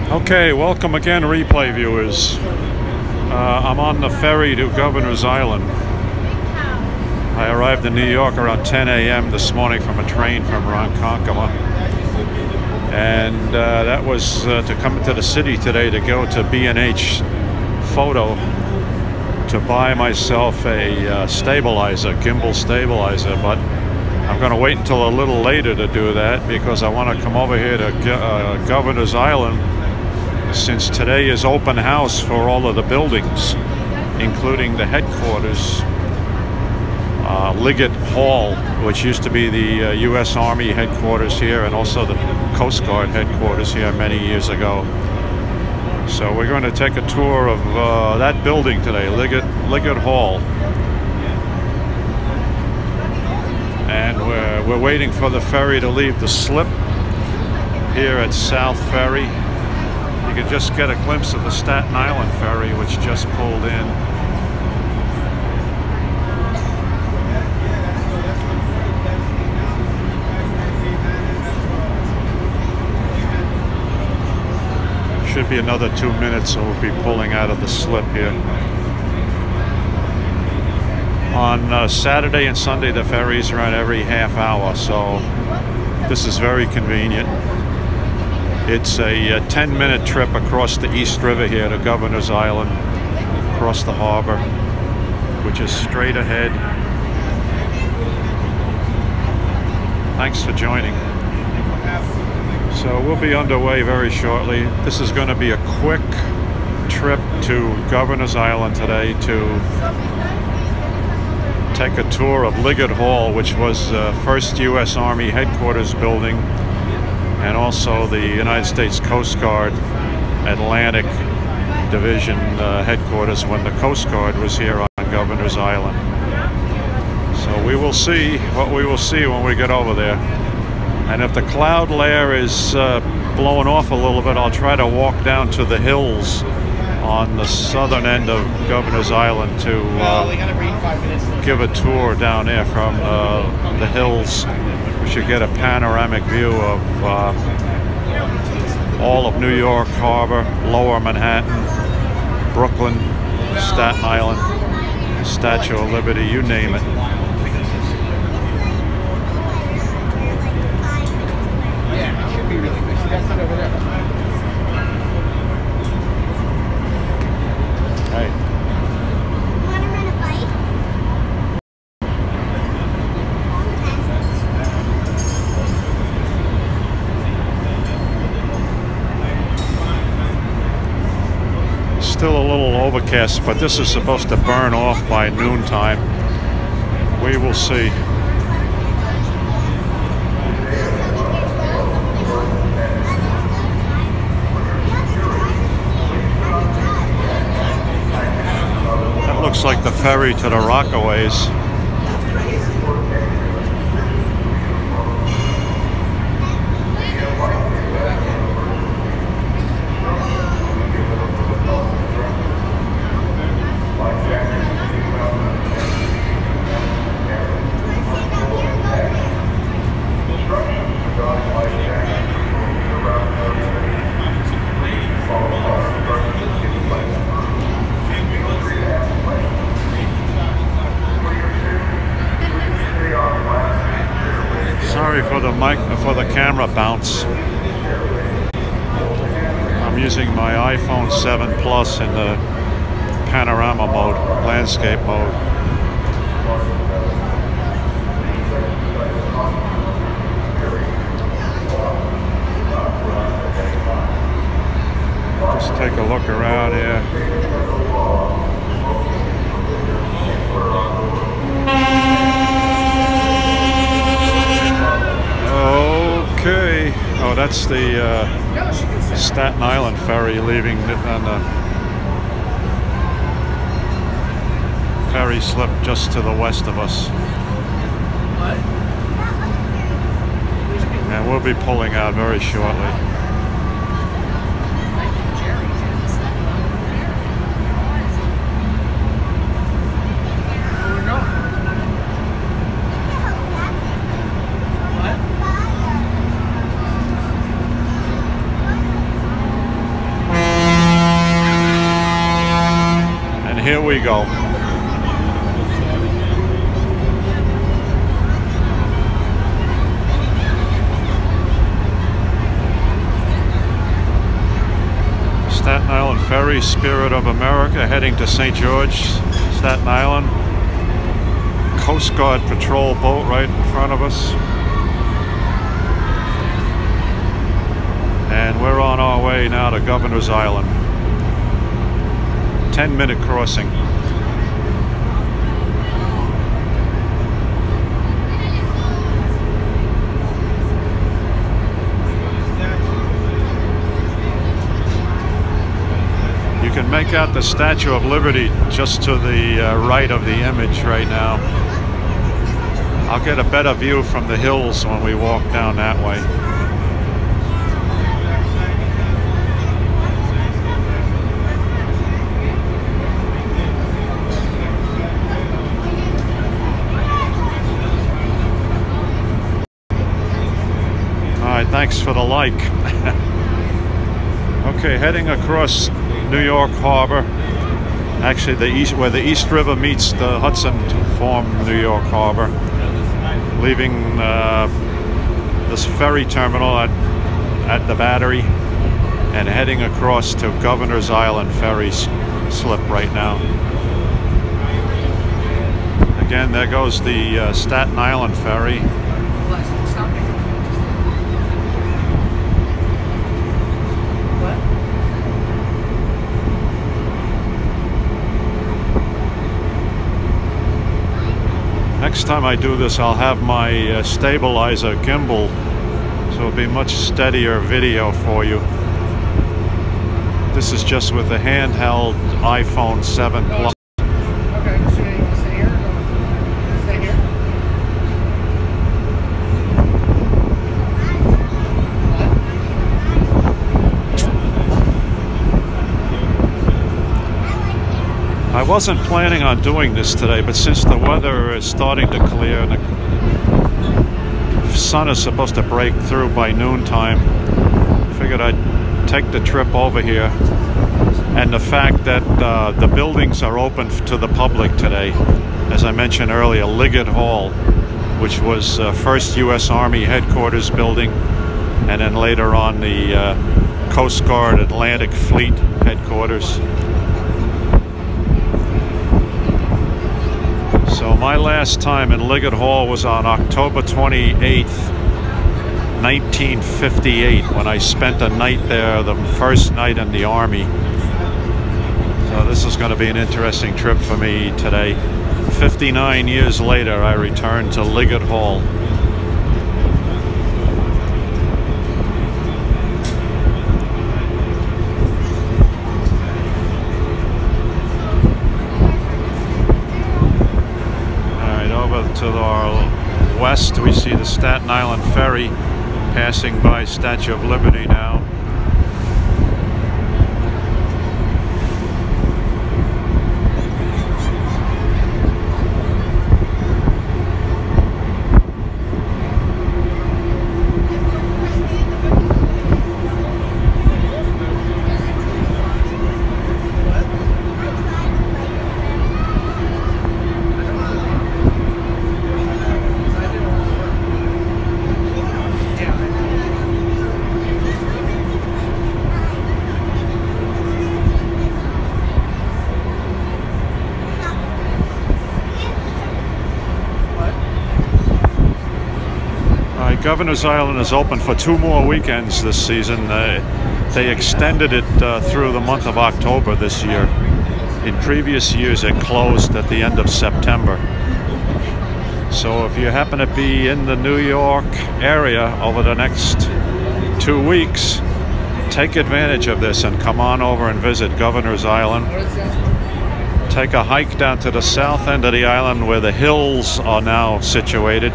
Okay, welcome again, replay viewers. I'm on the ferry to Governor's Island. I arrived in New York around 10 a.m. this morning from a train from Ronkonkoma. And that was to come into the city today to go to B&H Photo to buy myself a stabilizer, gimbal stabilizer, but I'm going to wait until a little later to do that because I want to come over here to Governor's Island, since today is open house for all of the buildings, including the headquarters, Liggett Hall, which used to be the U.S. Army headquarters here, and also the Coast Guard headquarters here many years ago. So we're going to take a tour of that building today, Liggett Hall. And we're waiting for the ferry to leave the slip here at South Ferry. You can just get a glimpse of the Staten Island ferry, which just pulled in. Should be another 2 minutes, so we'll be pulling out of the slip here. On Saturday and Sunday, the ferries run every half hour, so this is very convenient. It's a 10-minute trip across the East River here to Governor's Island, across the harbor, which is straight ahead. Thanks for joining. So we'll be underway very shortly. This is going to be a quick trip to Governor's Island today to take a tour of Liggett Hall, which was the first U.S. Army headquarters building, and also the United States Coast Guard Atlantic Division headquarters when the Coast Guard was here on Governor's Island. So we will see what we will see when we get over there. And if the cloud layer is blowing off a little bit, I'll try to walk down to the hills on the southern end of Governor's Island to give a tour down there from the hills. We should get a panoramic view of all of New York Harbor, Lower Manhattan, Brooklyn, Staten Island, Statue of Liberty, you name it. Still a little overcast, but this is supposed to burn off by noontime. We will see. That looks like the ferry to the Rockaways. Sorry for the camera bounce. I'm using my iPhone 7 Plus in the panorama mode, landscape mode. Just take a look around here. Okay. Oh, that's the Staten Island ferry leaving on the ferry slip just to the west of us. And we'll be pulling out very shortly. we go. Staten Island Ferry, Spirit of America, heading to St. George, Staten Island. Coast Guard patrol boat right in front of us. And we're on our way now to Governor's Island. 10-minute crossing. You can make out the Statue of Liberty just to the right of the image right now. I'll get a better view from the hills when we walk down that way. Alright, thanks for the like. Okay, heading across New York Harbor. Actually, where the East River meets the Hudson to form New York Harbor. Leaving this ferry terminal at the Battery and heading across to Governor's Island ferry slip right now. Again, there goes the Staten Island ferry. Next time I do this, I'll have my stabilizer gimbal, so it'll be much steadier video for you. This is just with the handheld iPhone 7 Plus. Okay, so you want to stay here? Stay here? I wasn't planning on doing this today, but since the weather is starting to clear and the sun is supposed to break through by noontime, I figured I'd take the trip over here. And the fact that the buildings are open to the public today, as I mentioned earlier, Liggett Hall, which was 1st U.S. Army headquarters building, and then later on the Coast Guard Atlantic Fleet headquarters. So my last time in Liggett Hall was on October 28th, 1958, when I spent a night there, the first night in the Army. So this is going to be an interesting trip for me today. 59 years later, I returned to Liggett Hall. To our west, we see the Staten Island Ferry passing by Statue of Liberty now. Governor's Island is open for 2 more weekends this season. They extended it through the month of October this year. In previous years, it closed at the end of September. So if you happen to be in the New York area over the next 2 weeks, take advantage of this and come on over and visit Governor's Island. Take a hike down to the south end of the island where the hills are now situated.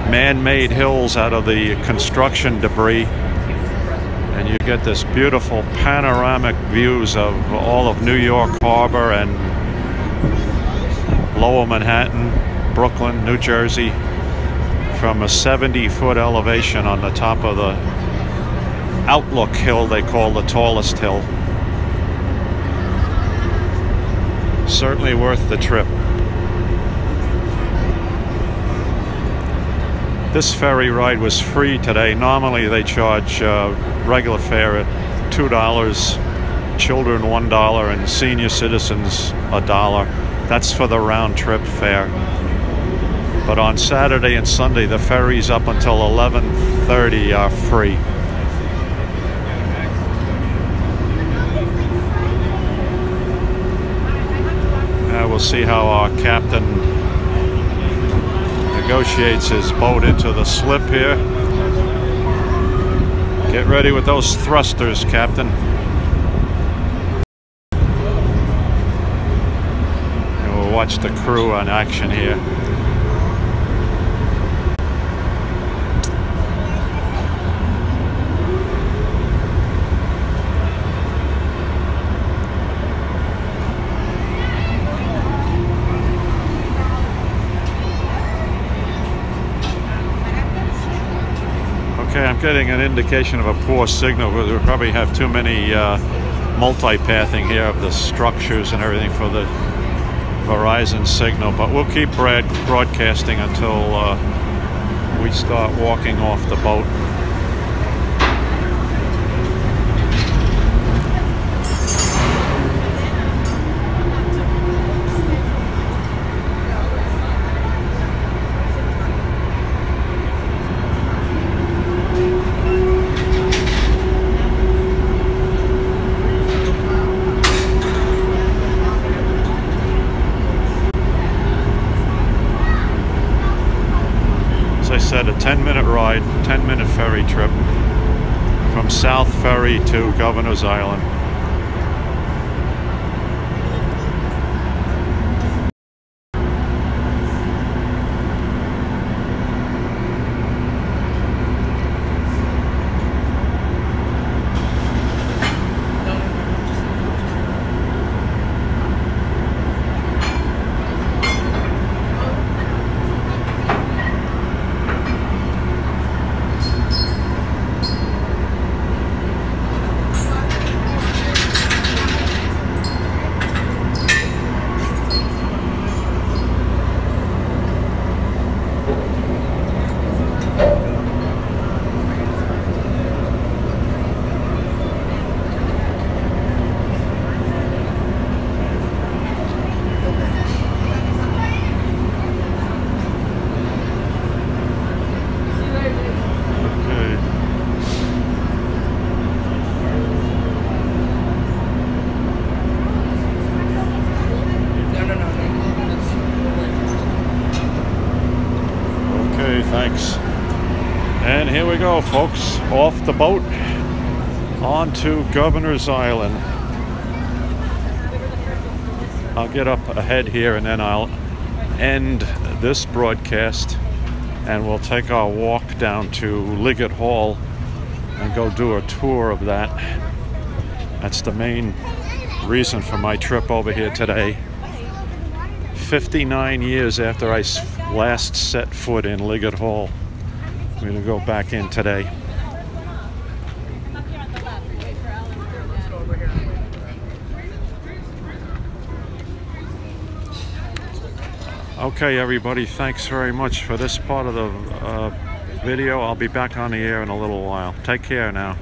Man-made hills out of the construction debris, and you get this beautiful panoramic views of all of New York Harbor and Lower Manhattan, Brooklyn, New Jersey, from a 70-foot elevation on the top of the Outlook Hill they call the tallest hill. Certainly worth the trip. This ferry ride was free today. Normally they charge regular fare at $2, children $1, and senior citizens $1. That's for the round trip fare. But on Saturday and Sunday, the ferries up until 11:30 are free. We'll see how our captain negotiates his boat into the slip here. Get ready with those thrusters, Captain. And we'll watch the crew on action here. Okay, I'm getting an indication of a poor signal. We probably have too many multipathing here of the structures and everything for the Verizon signal, but we'll keep broadcasting until we start walking off the boat. I said, a 10-minute ride, 10-minute ferry trip from South Ferry to Governor's Island. Thanks. And here we go, folks, off the boat onto Governor's Island. I'll get up ahead here and then I'll end this broadcast and we'll take our walk down to Liggett Hall and go do a tour of that. That's the main reason for my trip over here today. 59 years after I last set foot in Liggett Hall. I'm going to go back in today. Okay, everybody, thanks very much for this part of the video. I'll be back on the air in a little while. Take care now.